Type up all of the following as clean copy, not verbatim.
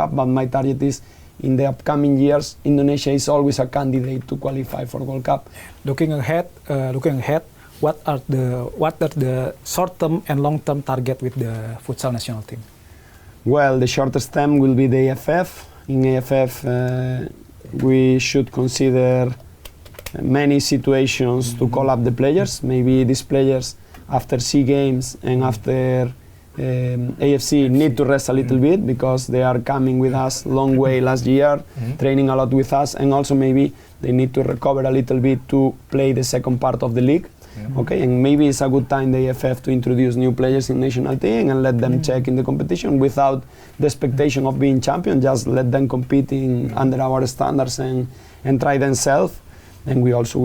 but my target is in the upcoming years, Indonesia is always a candidate to qualify for World Cup. Looking ahead, what are the short-term and long-term target with the futsal national team? Well, the shortest term will be the AFF. In AFF, we should consider many situations to call up the players. Maybe these players, after SEA Games and after AFC, need to rest a little bit because they are coming with us long way last year, training a lot with us, and also maybe they need to recover a little bit to play the second part of the league. Okay, and maybe it's a good time the AFF to introduce new players in national team and let them check in the competition without the expectation of being champion. Just let them compete under our standards and try themselves. And we also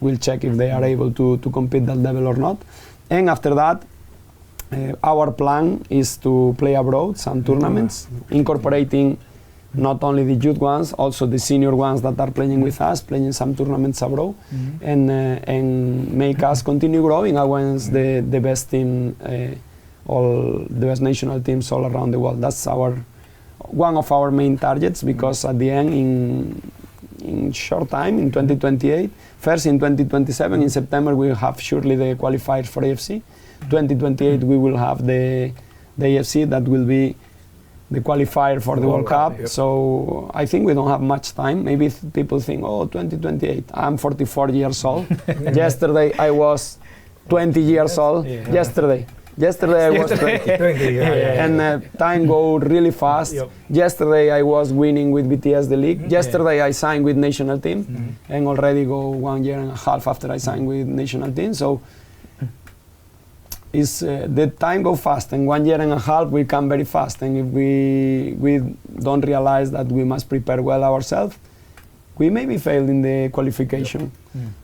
will check if they are able to compete that level or not. And after that, our plan is to play abroad some tournaments, incorporating not only the youth ones, also the senior ones that are playing with us, playing some tournaments abroad, and make us continue growing against the best team, the best national teams all around the world. That's one of our main targets, because at the end, in short time, in 2028, first in 2027, in September, we will have surely the qualifiers for AFC. 2028, we will have the AFC that will be the qualifier for the World Cup. Yep. So I think we don't have much time. Maybe people think, 2028. I'm 44 years old. Yesterday I was 20 years old. Yeah. Yesterday I was 20. And time goes really fast. Yep. Yesterday I was winning with BTS the league. Yesterday I signed with national team, and already go 1 year and a half after I signed with national team. So the time goes fast, and 1 year and a half will come very fast. And if we don't realize that we must prepare well ourselves, we maybe fail in the qualification.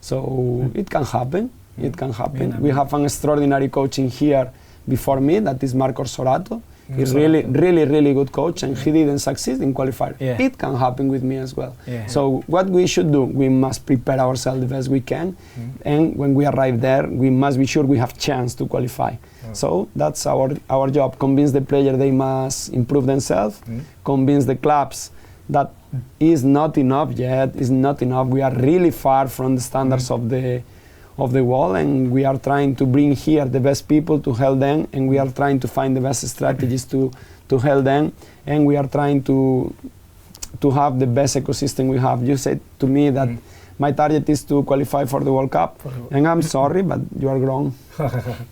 So it can happen. It can happen. We have an extraordinary coach in here before me, that is Hector Souto. He's really good coach, and he didn't succeed in qualifier. It can happen with me as well. So what we should do, we must prepare ourselves the best we can, and when we arrive there, we must be sure we have chance to qualify. So that's our job. Convince the player they must improve themselves, convince the clubs that is not enough yet, is not enough. We are really far from the standards of the world, and we are trying to bring here the best people to help them, and we are trying to find the best strategies to help them, and we are trying to have the best ecosystem we have. You said to me that my target is to qualify for the World Cup, and I'm sorry, but you are wrong.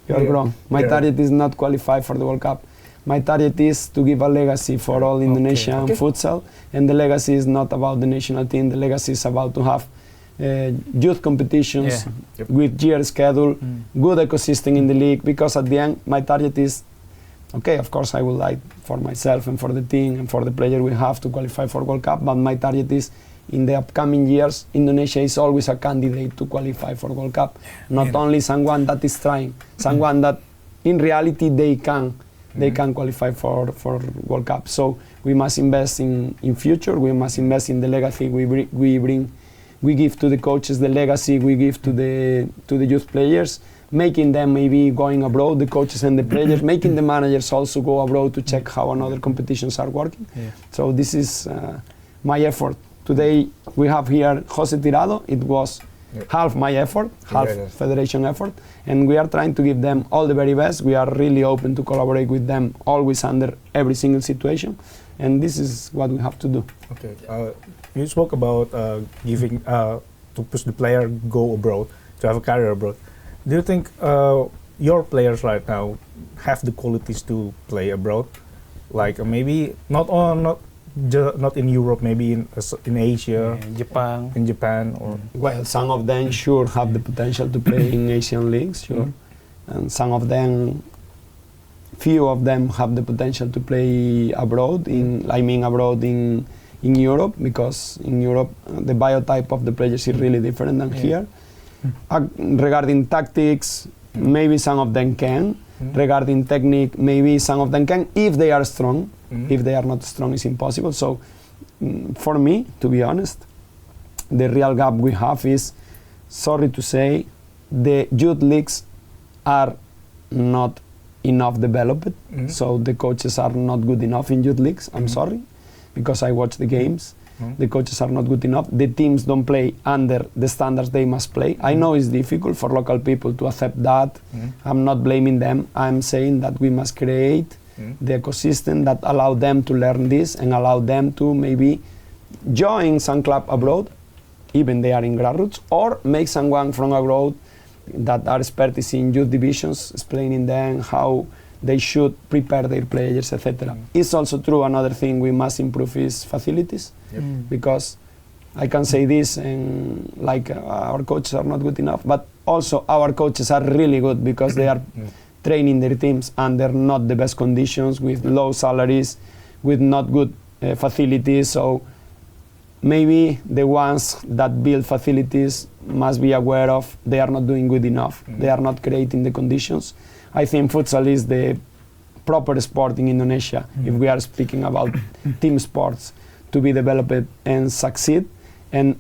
You are wrong. My target is not qualify for the World Cup. My target is to give a legacy for all Indonesian futsal, and the legacy is not about the national team. The legacy is about to have youth competitions with year schedule, good ecosystem in the league, because at the end my target is, of course I would like for myself and for the team and for the player we have to qualify for World Cup, but my target is in the upcoming years, Indonesia is always a candidate to qualify for World Cup. Not only someone that is trying, someone that in reality they can qualify for World Cup. So we must invest in future, we must invest in the legacy we bring. We give to the coaches the legacy we give to the youth players, making them maybe going abroad, the coaches and the players, making the managers also go abroad to check how another competitions are working. So this is my effort. Today we have here Jose Tirado. It was half my effort, half federation effort, and we are trying to give them all the very best. We are really open to collaborate with them, always under every single situation, and this is what we have to do. Okay. You spoke about giving to push the player go abroad, to have a career abroad. Do you think your players right now have the qualities to play abroad? Like maybe not in Europe, maybe in Asia, in Japan, or well, some of them sure have the potential to play in Asian leagues, sure, and some of them, few of them have the potential to play abroad. Abroad in Europe, because in Europe the biotype of the players is really different than here. Regarding tactics, maybe some of them can. Regarding technique, maybe some of them can if they are strong. If they are not strong, it's impossible. So for me, to be honest, the real gap we have is, sorry to say, the youth leagues are not enough developed. So the coaches are not good enough in youth leagues. I'm sorry. because I watch the games. The coaches are not good enough. The teams don't play under the standards they must play. I know it's difficult for local people to accept that. I'm not blaming them. I'm saying that we must create the ecosystem that allow them to learn this and allow them to maybe join some club abroad, even they are in grassroots, or make someone from abroad that are experts in youth divisions, explaining them how they should prepare their players, etc. It's also true, another thing we must improve is facilities, because I can say this, and like our coaches are not good enough, but also our coaches are really good because they are training their teams under not the best conditions, with low salaries, with not good facilities. So maybe the ones that build facilities must be aware of they are not doing good enough. They are not creating the conditions. I think futsal is the proper sport in Indonesia, if we are speaking about team sports, to be developed and succeed. And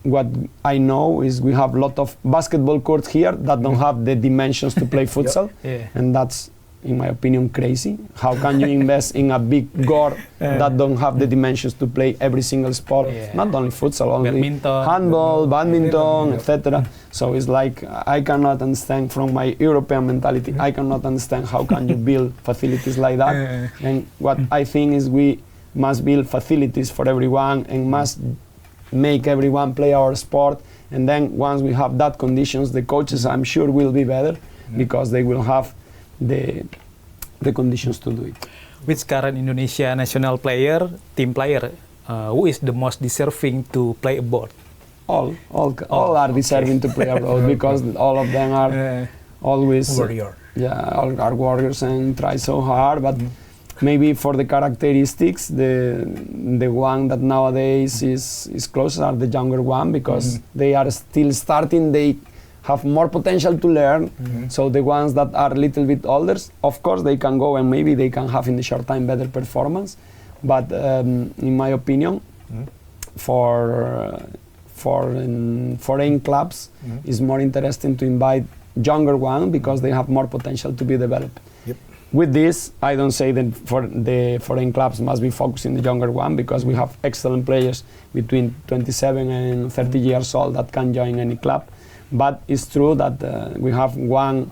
what I know is we have a lot of basketball courts here that don't have the dimensions to play futsal, and that's, in my opinion, crazy. How can you invest in a big court that don't have the dimensions to play every single sport? Not only futsal, only handball, badminton, etc. So it's like, I cannot understand from my European mentality, I cannot understand how can you build facilities like that. And what I think is we must build facilities for everyone and must make everyone play our sport. And then once we have that conditions, the coaches, I'm sure, will be better because they will have the conditions to do it. Which current Indonesia national player, team player, who is the most deserving to play abroad? All are deserving to play abroad because all of them are always warrior. All are warriors and try so hard. But maybe for the characteristics, the one that nowadays is closer are the younger one, because they are still starting. They have more potential to learn. So the ones that are a little bit older, of course they can go and maybe they can have in the short time better performance. But in my opinion, for foreign clubs, it's more interesting to invite younger one because they have more potential to be developed. With this, I don't say that for the foreign clubs must be focusing the younger one, because we have excellent players between 27 and 30 years old that can join any club. But it's true that we have one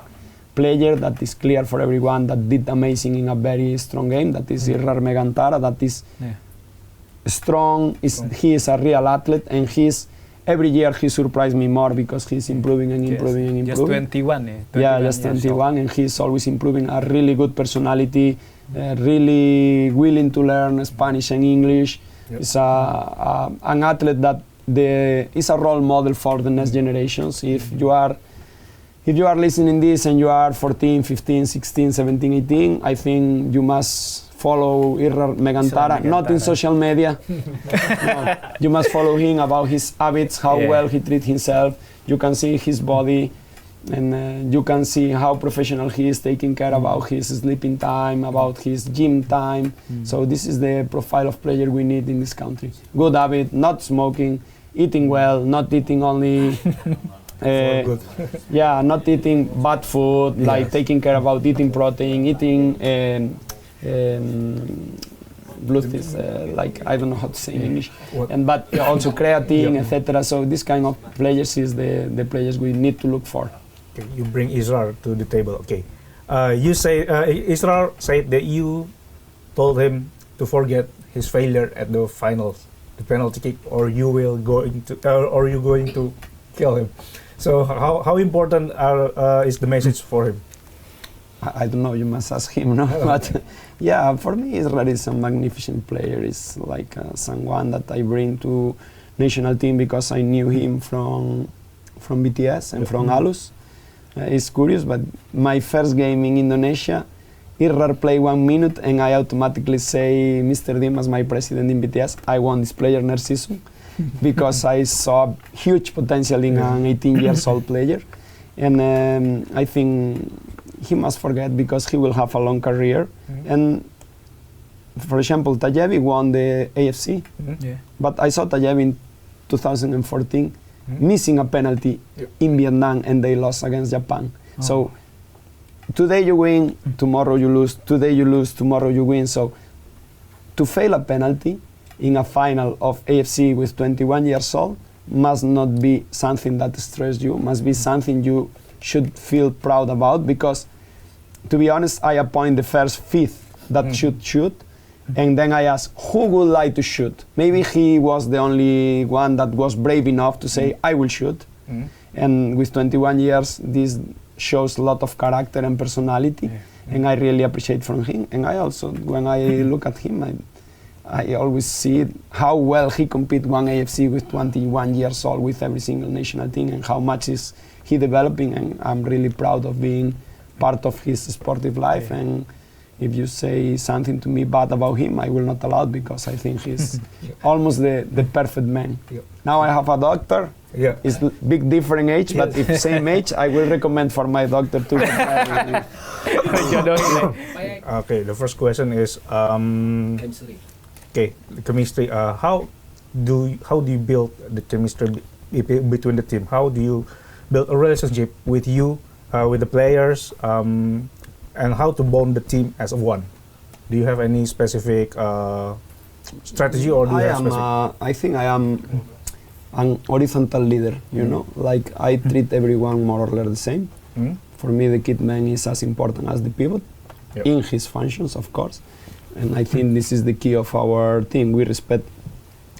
player that is clear for everyone that did amazing in a very strong game, that is Irrar Megantara, that is strong, he is a real athlete, and every year he surprised me more because he's improving and improving and improving. Just 21, just 21, and he's always improving. A really good personality, really willing to learn Spanish and English. He's an athlete that is a role model for the next generations. If you are listening this and you are 14, 15, 16, 17, 18, I think you must follow Irrar Megantara, not in social media. No, you must follow him about his habits, how well he treats himself. You can see his body, and you can see how professional he is, taking care about his sleeping time, about his gym time. So this is the profile of player we need in this country. Good habit, not smoking, eating well, not eating only not eating bad food, like taking care about eating protein, eating like I don't know how to say in English, but also creatine, etc. So this kind of players is the players we need to look for. Okay, you bring Israr to the table. Okay, you say Israr said that you told him to forget his failure at the finals, the penalty kick, or you going to kill him. So how important is the message for him? I don't know, you must ask him, no? But yeah, for me, Israr is a magnificent player. It's like someone that I bring to national team because I knew him from BTS and from Alus. It's curious, but my first game in Indonesia, Irrar played 1 minute and I automatically say, Mr. Dimas, my president in BTS, I want this player next season because I saw huge potential in an 18 years old player. And I think he must forget because he will have a long career. And for example, Tajevi won the AFC, but I saw Tajevi in 2014 missing a penalty in Vietnam and they lost against Japan. So today you win, tomorrow you lose, today you lose, tomorrow you win. So to fail a penalty in a final of AFC with 21 years old must not be something that stresses you, must be something you should feel proud about, because to be honest, I appoint the first fifth that should shoot, and then I ask who would like to shoot. Maybe he was the only one that was brave enough to say I will shoot, and with 21 years this shows a lot of character and personality, and I really appreciate from him. And I also, when I look at him, I always see how well he competes one AFC with 21 years old with every single national team, and how much is he developing, and I'm really proud of being part of his sportive life. And if you say something to me bad about him, I will not allow it, because I think he's almost the perfect man. Now I have a doctor. It's big different age, but if same age, I will recommend for my doctor to. Okay, the first question is Chemistry. okay, the chemistry. How do you build the chemistry between the team? How do you build a relationship with you, with the players, and how to bond the team as one? Do you have any specific strategy, or do you have specific? I think I am an horizontal leader. You know, like I treat everyone more or less the same. For me, the kit man is as important as the pivot in his functions, of course. And I think this is the key of our team. We respect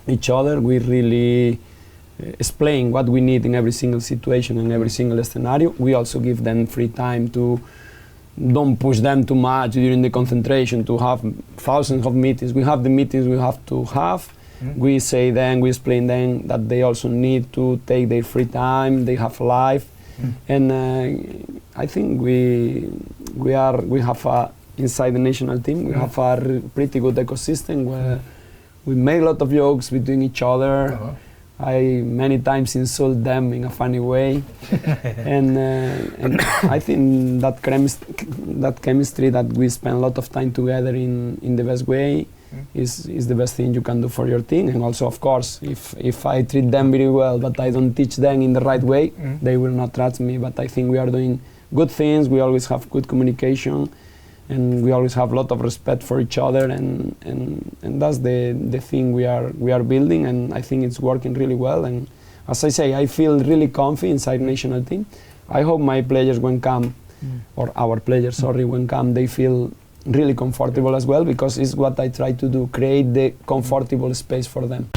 each other. We really explain what we need in every single situation and every single scenario. We also give them free time to don't push them too much during the concentration, to have thousands of meetings. We have the meetings we have to have. We say them, we explain them that they also need to take their free time, they have life. And I think we have a, inside the national team, we have a pretty good ecosystem where we make a lot of jokes between each other. I many times insult them in a funny way, and I think that chemistry that we spend a lot of time together in the best way is the best thing you can do for your team. And also, of course, if I treat them very well but I don't teach them in the right way, they will not trust me. But I think we are doing good things. We always have good communication, and we always have a lot of respect for each other, and that's the thing we are building, and I think it's working really well. And as I say, I feel really comfy inside national team. I hope my players when come, or our players, sorry, when come, they feel really comfortable as well, because it's what I try to do, create the comfortable space for them.